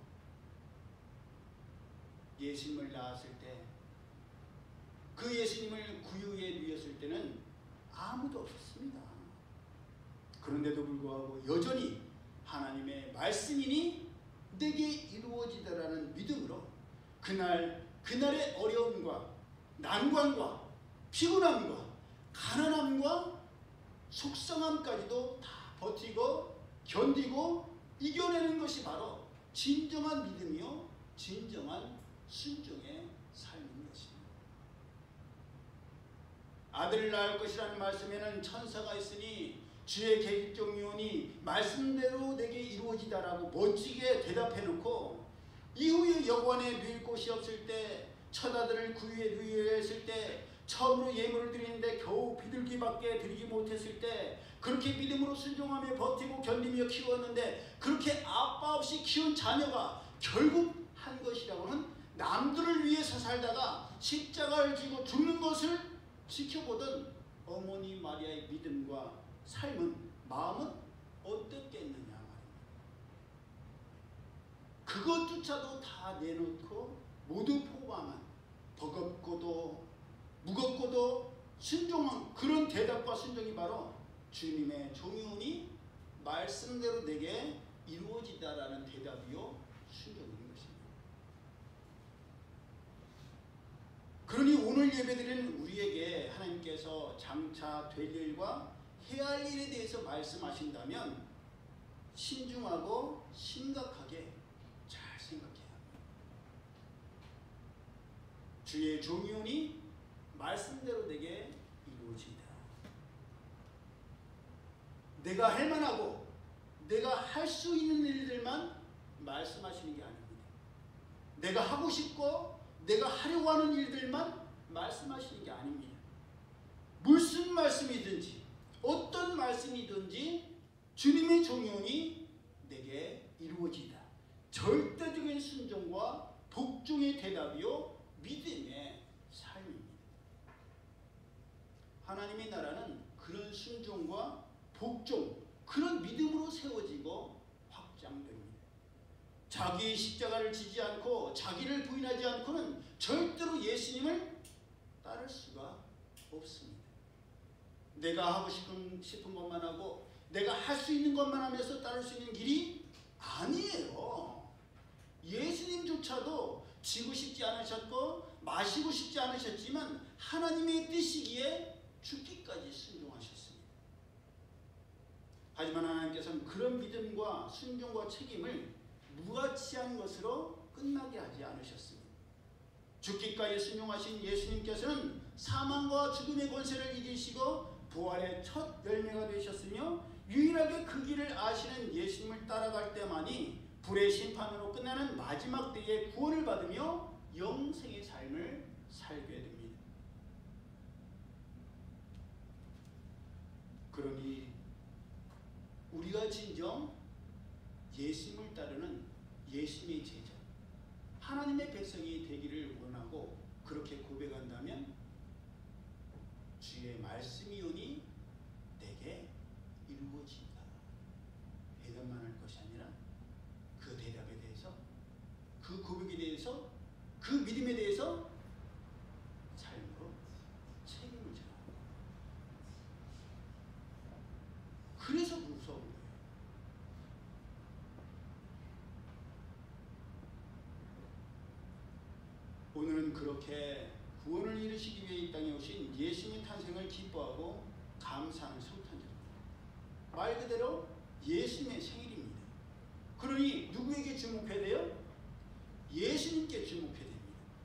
예수님을 낳았을 때 그 예수님을 구유에 누였을 때는 아무도 없었습니다. 그런데도 불구하고 여전히 하나님의 말씀이니 내게 이루어지다라는 믿음으로 그날의 어려움과 난관과 피곤함과 가난함과 속상함까지도 다 버티고 견디고 이겨내는 것이 바로 진정한 믿음이요 진정한 순종의 삶인 것입니다. 아들을 낳을 것이라는 말씀에는 천사가 있으니 주의 계획적 유언이 말씀대로 내게 이루어지다라고 멋지게 대답해놓고 이후에 여관에 누일 곳이 없을 때 처자들을 구유했을 때 처음으로 예물을 드리는데 겨우 비둘기밖에 드리지 못했을 때 그렇게 믿음으로 순종하며 버티고 견디며 키웠는데 그렇게 아빠 없이 키운 자녀가 결국 한 것이라고는 남들을 위해서 살다가 십자가를 지고 죽는 것을 지켜보던 어머니 마리아의 믿음과 삶은 마음은 어떻겠느냐 말입니다. 그것조차도 다 내놓고 모두 포함한 버겁고도 무겁고도 순종한 그런 대답과 순종이 바로 주님의 종이오니 말씀대로 내게 이루어지다라는 대답이요 순종인 것입니다. 그러니 오늘 예배드리는 우리에게 하나님께서 장차 될 일과 해야 할 일에 대해서 말씀하신다면 신중하고 심각하게 잘 생각해야 합니다. 주의 종이오니 말씀대로 내게 이루어지다. 내가 할 만하고 내가 할 수 있는 일들만 말씀하시는 게 아닙니다. 내가 하고 싶고 내가 하려고 하는 일들만 말씀하시는 게 아닙니다. 무슨 말씀이든지 어떤 말씀이든지 주님의 종용이 내게 이루어지다. 절대적인 순종과 복종의 대답이요 믿음의 삶입니다. 하나님의 나라는 그런 순종과 복종, 그런 믿음으로 세워지고 확장됩니다. 자기의 십자가를 지지 않고 자기를 부인하지 않고는 절대로 예수님을 따를 수가 없습니다. 내가 하고 싶은 것만 하고 내가 할 수 있는 것만 하면서 따를 수 있는 길이 아니에요. 예수님조차도 지고 싶지 않으셨고 마시고 싶지 않으셨지만 하나님의 뜻이기에 죽기까지 순종하셨습니다. 하지만 하나님께서는 그런 믿음과 순종과 책임을 무가치한 것으로 끝나게 하지 않으셨습니다. 죽기까지 순종하신 예수님께서는 사망과 죽음의 권세를 이기시고 부활의 첫 열매가 되셨으며 유일하게 그 길을 아시는 예수님을 따라갈 때만이 불의 심판으로 끝나는 마지막 때에 구원을 받으며 영생의 삶을 살게 됩니다. 그러니 우리가 진정 예수님을 따르는 예수님의 제자, 하나님의 백성이 되기를 원하고 그렇게 고백한다면 주의 말씀이오니 내게 이루어진다. 대답만 할 것이 아니라 그 대답에 대해서, 그 고백에 대해서, 그 믿음에 대해서 삶으로 책임을 져야 합니다. 그래서 무서운 거예요. 오늘은 그렇게 구원을 이루시기 위해 이 땅에 오신 예수님의 탄생을 기뻐하고 감사하는 성탄절입니다. 말 그대로 예수님의 생일입니다. 그러니 누구에게 주목해야 돼요? 예수님께 주목해야 됩니다.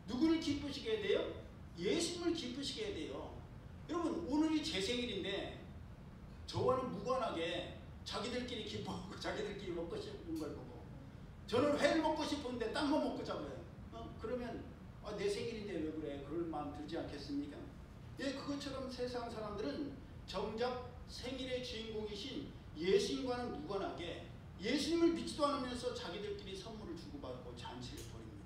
누구를 기쁘시게 해야 돼요? 예수님을 기쁘시게 해야 돼요. 여러분, 오늘이 제 생일인데 저와는 무관하게 자기들끼리 기뻐하고 자기들끼리 먹고 싶은 걸 보고, 저는 회를 먹고 싶은데 딴 거 먹고 잡아요. 그러면 내 생일인데 왜 그래? 그럴 마음 들지 않겠습니까? 예, 그것처럼 세상 사람들은 정작 생일의 주인공이신 예수님과는 무관하게 예수님을 믿지도 않으면서 자기들끼리 선물을 주고받고 잔치를 벌입니다.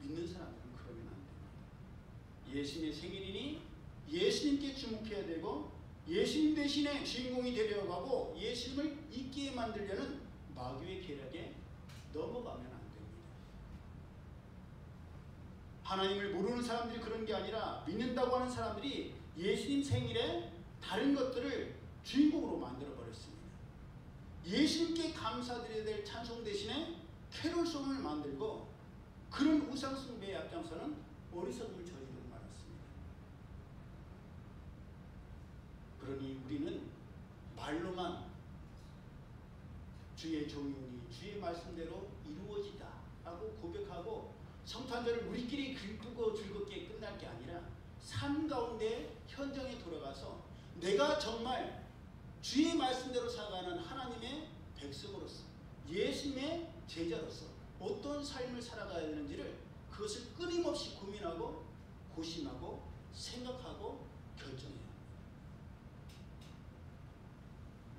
믿는 사람들은 그러면 안 됩니다. 예수님의 생일이니 예수님께 주목해야 되고 예수님 대신에 주인공이 되려고 하고 예수님을 잊게 만들려는 마귀의 계략에 넘어가면 안 됩니다. 하나님을 모르는 사람들이 그런 게 아니라 믿는다고 하는 사람들이 예수님 생일에 다른 것들을 주인공으로 만들어버렸습니다. 예수님께 감사드려야 될 찬송 대신에 캐롤송을 만들고 그런 우상숭배에 앞장서는 어리석음을 저지르고 말았습니다. 그러니 우리는 말로만 주의 종이오니 주의 말씀대로 이루어지다 하고 고백하고 성탄절을 우리끼리 기쁘고 즐겁게 끝날 게 아니라 삶 가운데 현장에 돌아가서 내가 정말 주의 말씀대로 살아가는 하나님의 백성으로서 예수님의 제자로서 어떤 삶을 살아가야 되는지를 그것을 끊임없이 고민하고 고심하고 생각하고 결정해야 합니다.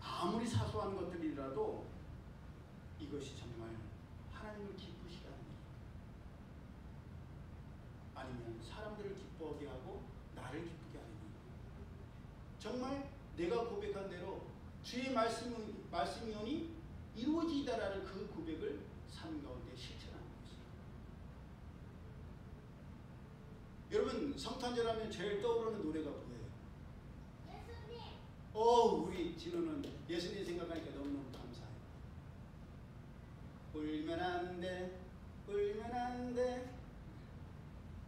아무리 사소한 것들이라도 이것이 정말 하나님을 기쁘시게 하는 일, 아니면 사람들을 기뻐하게 하고 나를 기쁘게 하는 일, 정말 내가 고백한 대로 주의 말씀이오니 이루어지다라는 그 고백을 삶 가운데 실천하는 것입니다. 여러분, 성탄절하면 제일 떠오르는 노래가 뭐예요? 예수님. 우리 진호는 예수님 생각하니까 너무너무 감사해요. 울면 안 돼, 울면 안 돼.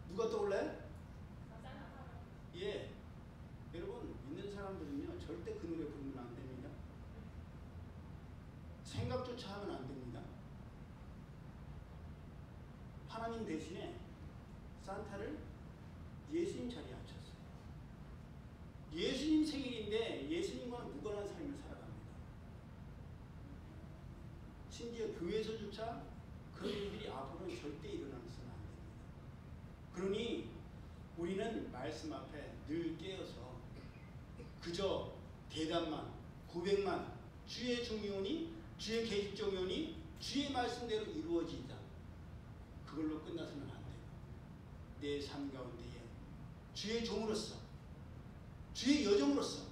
누가 떠올라요? 예. 여러분, 믿는 사람들은요 절대 그 노래 부르면 안 됩니다. 생각조차 하면 안 됩니다. 하나님 대신에 산타를 예수님 자리에 앉혔어요. 예수님 생일인데 예수님과는 무관한 삶을 살아갑니다. 심지어 교회에서조차 그런 일들이 앞으로는 절대 일어나서는 안 됩니다. 그러니 우리는 말씀 앞에 늘 깨어서 그저 대답만, 고백만, 주의 종이오니, 주의 계집종이오니, 주의 말씀대로 이루어지다, 그걸로 끝나서는 안 돼요. 내 삶 가운데에 주의 종으로서, 주의 여종으로서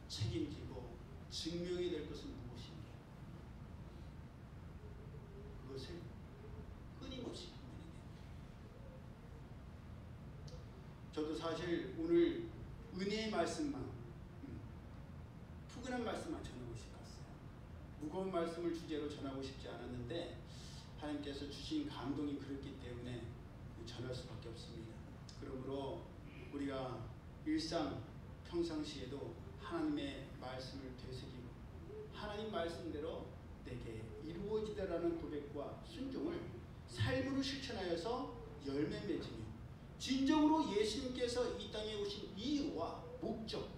책임지고 증명해야 될 것은 무엇인가? 그것을 끊임없이 고민해야 됩니다. 저도 사실 오늘 은혜의 말씀만, 푸근한 말씀만 전하고 싶었어요. 무거운 말씀을 주제로 전하고 싶지 않았는데 하나님께서 주신 감동이 그렇기 때문에 전할 수밖에 없습니다. 그러므로 우리가 일상 평상시에도 하나님의 말씀을 되새기고 하나님 말씀대로 내게 이루어지다라는 고백과 순종을 삶으로 실천하여서 열매 맺으며 진정으로 예수님께서 이 땅에 오신 이유와 목적,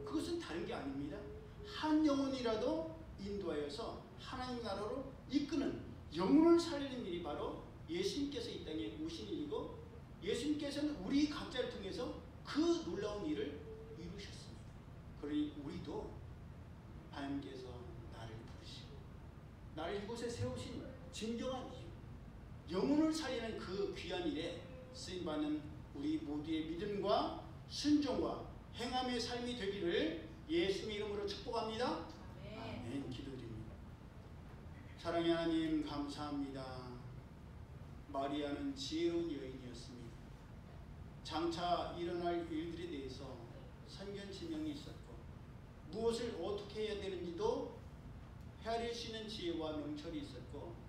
그것은 다른 게 아닙니다. 한 영혼이라도 인도하여서 하나님 나라로 이끄는 영혼을 살리는 일이 바로 예수님께서 이 땅에 오신 일이고, 예수님께서는 우리 각자를 통해서 그 놀라운 일을 이루셨습니다. 그러니 우리도 하나님께서 나를 부르시고 나를 이곳에 세우신 진정한 이유, 영혼을 살리는 그 귀한 일에 쓰임받는 우리 모두의 믿음과 순종과 행함의 삶이 되기를 예수님의 이름으로 축복합니다. 아멘. 기도드립니다. 사랑의 하나님, 감사합니다. 마리아는 지혜로운 여인이었습니다. 장차 일어날 일들에 대해서 선견지명이 있었고 무엇을 어떻게 해야 되는지도 헤아릴 수 있는 지혜와 명철이 있었고,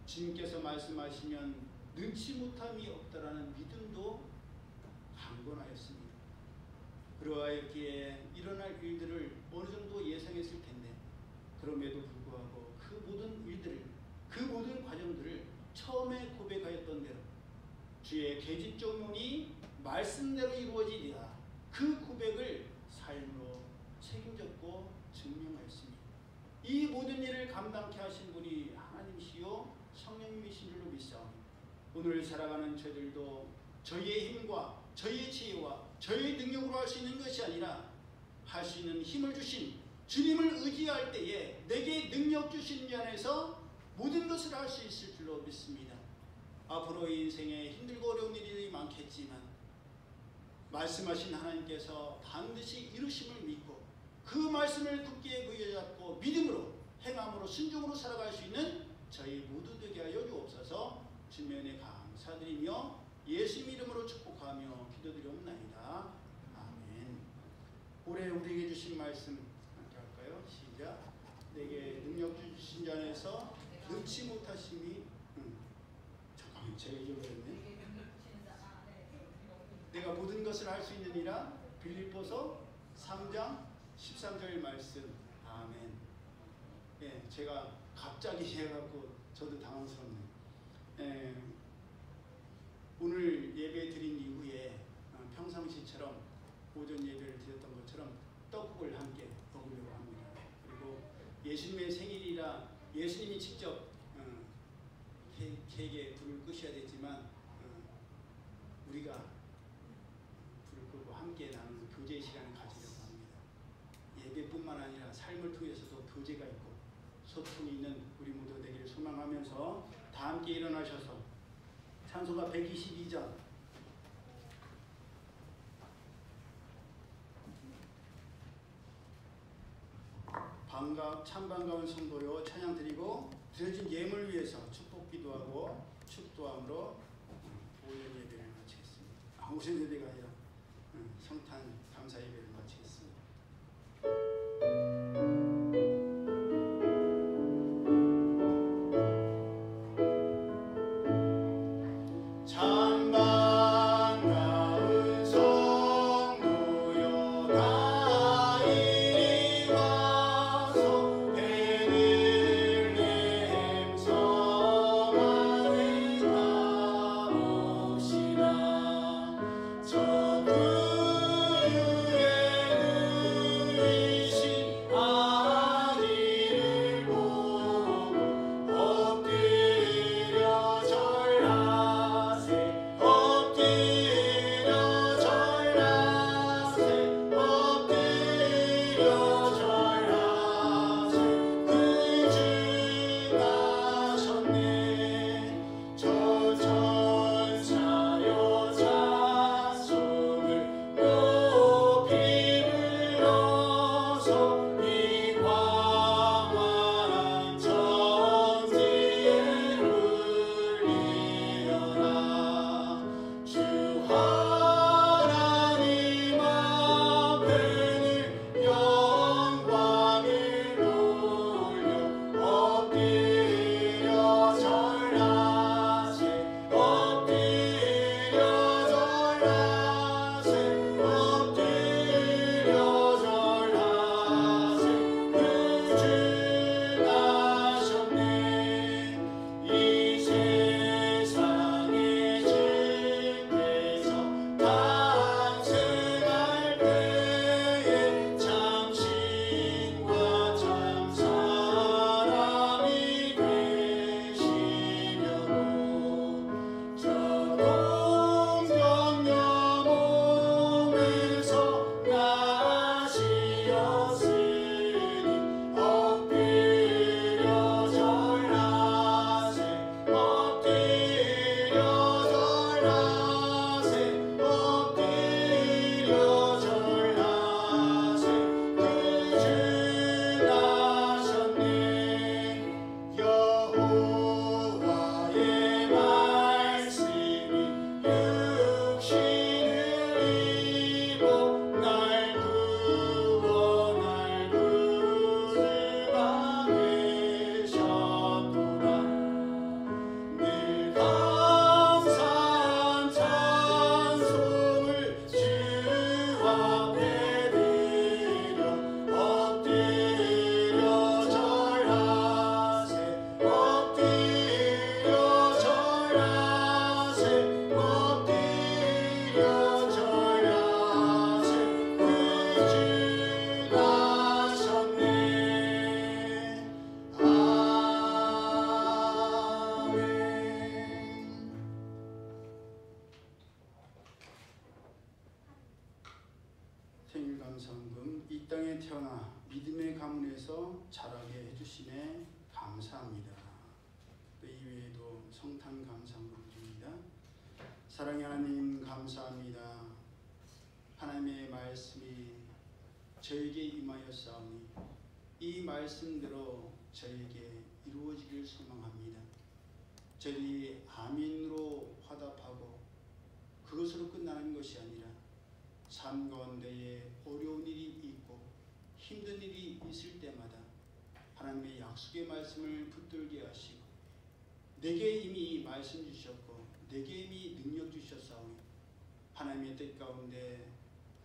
주님께서 말씀하시면 능치 못함이 없다라는 믿음도 강건하였습니다. 그러하였기에 일어날 일들을 어느 정도 예상했을 텐데 그럼에도 불구하고 그 모든 일들을, 그 모든 과정들을 처음에 고백하였던 대로 주의 계집종문이 말씀대로 이루어지리라, 그 고백을 삶으로 책임졌고 증명하였습니다. 이 모든 일을 감당케 하신 분이 하나님이시요 성령님이신 줄로 믿사오니 오늘 살아가는 저희들도 저희의 힘과 저희의 지혜와 저희의 능력으로 할 수 있는 것이 아니라 할 수 있는 힘을 주신 주님을 의지할 때에 내게 능력 주신 이 안에서 모든 것을 할 수 있을 줄로 믿습니다. 앞으로 인생에 힘들고 어려운 일이 많겠지만 말씀하신 하나님께서 반드시 이루심을 믿고 그 말씀을 굳게 부여잡고 믿음으로 행함으로 순종으로 살아갈 수 있는 저희 모두 되게 하여 주옵소서. 주님의 은혜 감사드리며 예수님 이름으로 축복하며 기도드리옵나이다. 아멘. 올해 우리에게 주신 말씀 함께 할까요? 시작. 내게 능력 주신 자 안에서 능치 못하심이 잠깐만 제가 잊어버렸네. 내가 모든 것을 할 수 있느니라. 빌립보서 3장 13절 말씀. 아멘. 예, 제가 갑자기 해갖고 저도 당황스럽네요. 예, 오늘 예배 드린 이후에 평상시처럼 오전 예배를 드렸던 것처럼 떡국을 함께 먹으려고 합니다. 그리고 예수님의 생일이라 예수님이 직접 케이크에 불을 끄셔야 되지만 우리가 불을 끄고 함께 나누는 교제 시간을 가지려고 합니다. 예배뿐만 아니라 삶을 통해서도 교제가 있고 소통이 있는 우리 모두 되기를 소망하면서 다 함께 일어나셔서 찬송가 122장 참 반가운 성도요 찬양 드리고 드려진 예물 위해서 축복 기도하고 축도함으로 오전 예배를 마치겠습니다. 오전 예배가 아니라 성탄 감사 예배를 마치겠습니다. 참 반가운 성도여 다 이리 와서 베들레헴 성 안에 가보시라. 저 구유에 누이신 아기를 보고 엎드려 절하세. 엎드려 절하세. 엎드려 절하세. 그 주 나셨네. 저 천사여 자손을 높이 불러서 이 광활한 천지에 울리어라. 주 하나님 앞에는 영광을 돌려 엎드려 절하세. 엎드려 절하세. 엎드려 절하세. 그 주 나셨네. 이 세상의 주께서 탄생할 때에 참 신과 참 사람이 되시려고 저 동정녀 몸에서 나시었으니 엎드려 절하세. 엎드려 절하세. 엎드려 절하세. 그 주 나셨네. 여호와의 말씀이 육신을 입어 날 구원할 구주가 되셨도다. 늘 감사한 찬송을 주 앞에 드려 엎드려 절하세. 엎드려 절하세. 엎드려 절하세. 그 주 나셨네. 아멘. 생일 감사헌금 이 땅에 태어나 믿음의 가문에서 자라게 해주심에 감사합니다. 또 이외에도 성탄 감사헌금 드립니다. 사랑의 하나님 감사합니다. 하나님의 말씀이 저에게 임하였사오니 이 말씀대로 저에게 이루어지길 소망합니다. 저희 아멘으로 화답하고 그것으로 끝나는 것이 아니라 삶 가운데에 어려운 일이 있고 힘든 일이 있을 때마다 하나님 약속의 말씀을 붙들게 하시고 내게 이미 말씀 주셨고 내게 이미 능력 주셨사오니 하나님의 뜻 가운데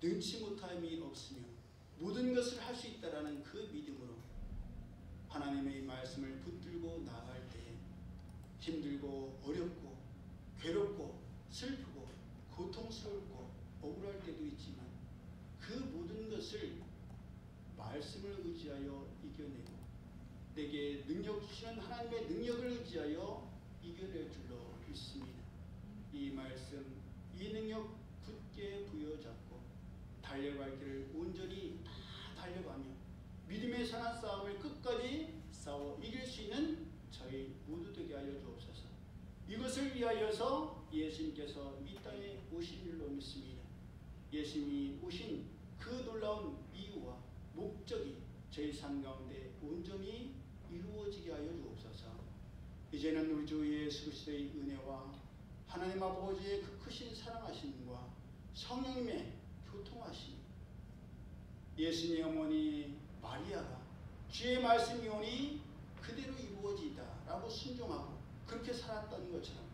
능치 못함이 없으며 모든 것을 할 수 있다라는 그 믿음으로 하나님의 말씀을 붙들고 나아갈 때에 힘들고 어렵고 괴롭고 슬프고 고통스럽고 억울할 때도 있지만 그 모든 것을 말씀을 의지하여 이겨내고 내게 능력 주시는 하나님의 능력을 의지하여 이겨낼 줄로 믿습니다. 이 말씀, 이 능력 굳게 부여잡고 달려갈 길을 온전히 다 달려가며 믿음의 선한 싸움을 끝까지 싸워 이길 수 있는 저희 모두 되게 하여 주옵소서. 이것을 위하여서 예수님께서 이 땅에 오신 줄로 믿습니다. 예수님이 오신 그 놀라운 이유와 목적이 저희 삶 가운데 온전히 이루어지게 하여 주옵소서. 이제는 우리 주 예수 그리스도의 은혜와 하나님 아버지의 그 크신 사랑하심과 성령님의 교통하심, 예수님의 어머니 마리아가 주의 말씀이 오니 그대로 이루어지이다 라고 순종하고 그렇게 살았던 것처럼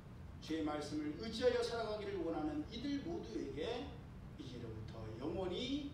주의 말씀을 의지하여 살아가기를 원하는 이들 모두에게 이제로부터 영원히